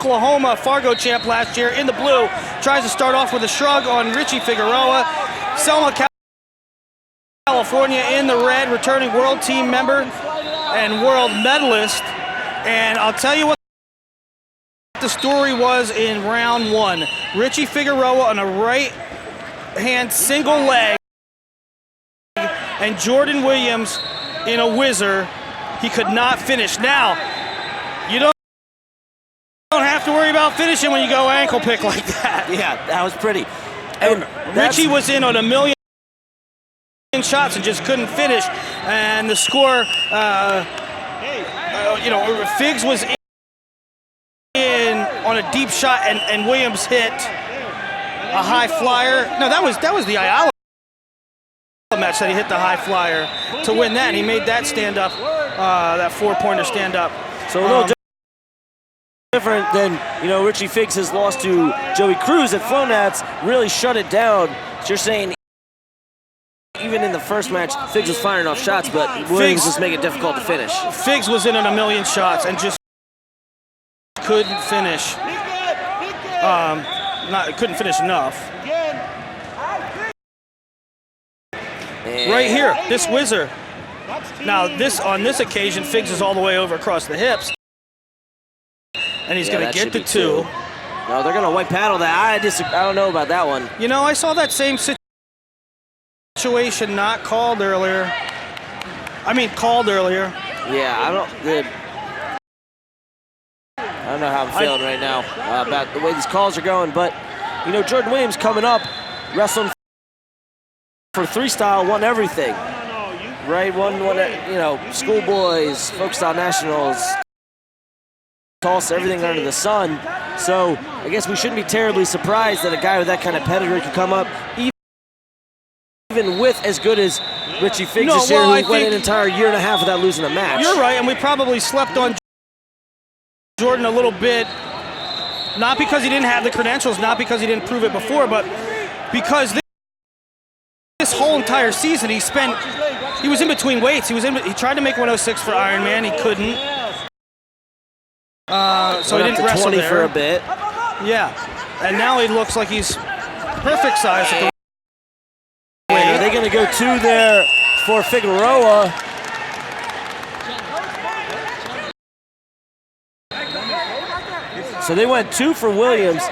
Oklahoma Fargo champ last year in the blue, tries to start off with a shrug on Richie Figueroa. Selma, California in the red, returning world team member and world medalist. And I'll tell you what the story was in round one. Richie Figueroa on a right hand single leg and Jordan Williams in a whizzer. He could not finish. Now, you don't have to worry about finishing when you go ankle pick like that. Yeah, that was pretty. And Richie was in on a million shots and just couldn't finish. And the score, Figs was in on a deep shot, and Williams hit a high flyer. No, that was the Ayala match that he hit the high flyer to win that. And he made that stand up, that 4-pointer stand up. So a little different than, Richie Figs has lost to Joey Cruz at Flonats, really shut it down. So you're saying even in the first match, Figs was firing off shots, but Williams was making it difficult to finish. Figs was in on a million shots and just couldn't finish. Couldn't finish enough. Right here, this whizzer. Now on this occasion, Figs is all the way over across the hips. And he's going to get the two. No, they're going to white paddle that. I don't know about that one. I saw that same situation not called earlier. Called earlier. Yeah, I don't know how I'm feeling right now about the way these calls are going, but Jordan Williams coming up, wrestling for Threestyle, won everything, right? Won schoolboys, folk style nationals, Tulsa, everything under the sun. So I guess we shouldn't be terribly surprised that a guy with that kind of pedigree could come up, even with as good as Richie Figs this year, who went an entire year and a half without losing a match. You're right, and we probably slept on Jordan a little bit, not because he didn't have the credentials, not because he didn't prove it before, but because this whole entire season he was in between weights. He tried to make 106 for Ironman, he couldn't. So he didn't wrestle 20 there for a bit. Yeah, and now he looks like he's perfect size at the weight. Are they going to go two there for Figueroa? So they went two for Williams.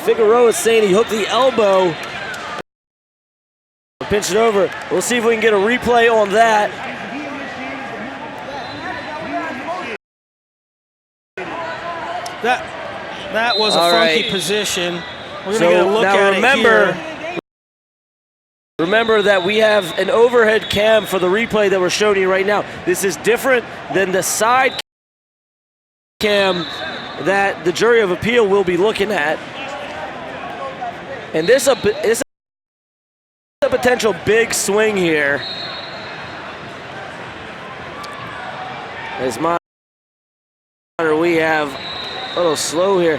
Figueroa is saying he hooked the elbow. Pinch it over. We'll see if we can get a replay on that. That was a funky position. We're going to get a look at it here. Remember that we have an overhead cam for the replay that we're showing you right now. This is different than the side cam that the jury of appeal will be looking at. And this is a potential big swing here. As we have a little slow here.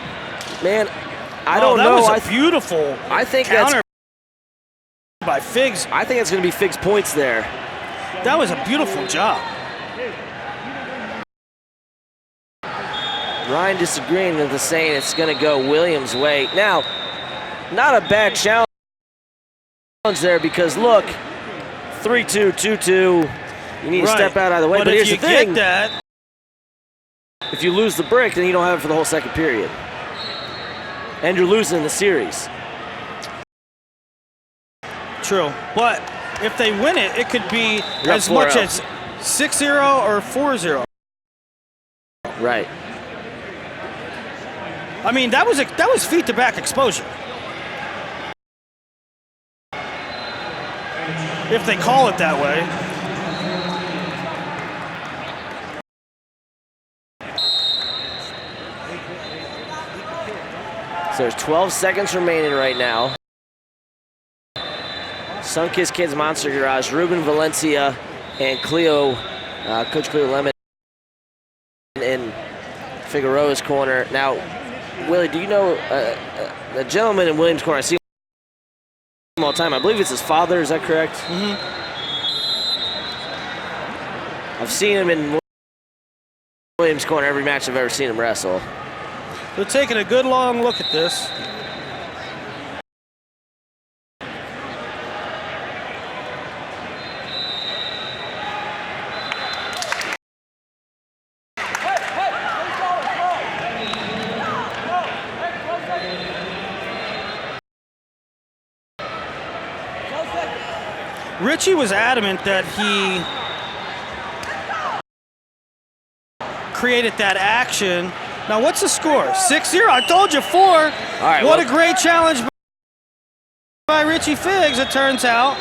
Man, I don't know. That was a beautiful I think counter by Figs. I think it's going to be Figs points there. That was a beautiful job. Ryan disagreeing with the saying it's going to go Williams' way. Now, not a bad challenge there because look, 3-2, 2-2. You need to step out of the way. But here's the thing. If you lose the brick, then you don't have it for the whole second period. And you're losing the series. True. But if they win it, it could be as much as 6-0 or 4-0. Right. That was feet to back exposure. If they call it that way. So there's 12 seconds remaining right now. Sunkist Kids Monster Garage, Ruben Valencia and Cleo, Coach Cleo Lemon in Figueroa's corner. Now, Willie, do you know the gentleman in Williams' corner? I see him all the time. I believe it's his father. Is that correct? Mm-hmm. I've seen him in Williams' corner every match I've ever seen him wrestle. We're taking a good long look at this. Richie was adamant that he created that action. Now, what's the score? 6-0. I told you 4. All right, what a great challenge by Richie Figs, it turns out.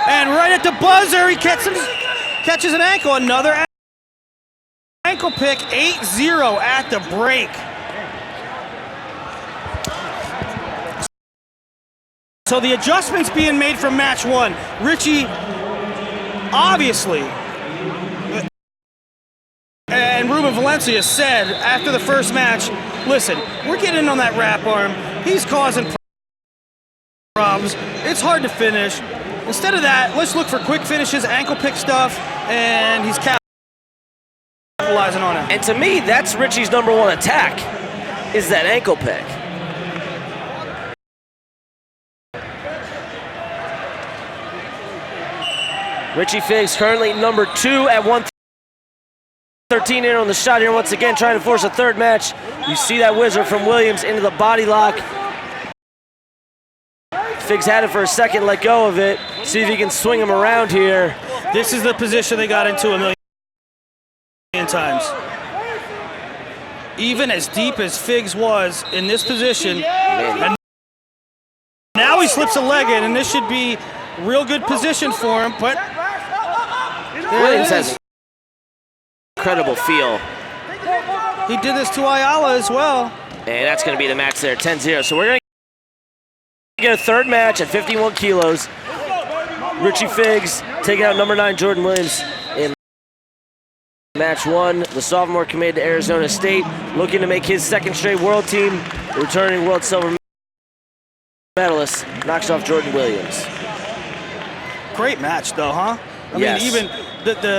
And right at the buzzer, he catches an ankle. Another ankle pick, 8-0 at the break. So the adjustments being made from match 1. Richie, obviously, and Ruben Valencia said after the first match, listen, we're getting in on that wrap arm. He's causing problems. It's hard to finish. Instead of that, let's look for quick finishes, ankle pick stuff, and he's capitalizing on it. And to me, that's Richie's #1 attack, is that ankle pick. Richie Figs currently #2 at 113 in on the shot here. Once again, trying to force a third match. You see that wizard from Williams into the body lock. Figs had it for a second, let go of it. See if he can swing him around here. This is the position they got into a million times. Even as deep as Figs was in this position, and now he slips a leg in, and this should be real good position for him, but Williams has incredible feel. He did this to Ayala as well. And that's going to be the match there, 10-0. So we're going to get a third match at 51 kilos. Richie Figs taking out #9 Jordan Williams in match 1. The sophomore committed to Arizona State, looking to make his second straight world team. The returning world silver medalist knocks off Jordan Williams. Great match though, huh? I mean, even the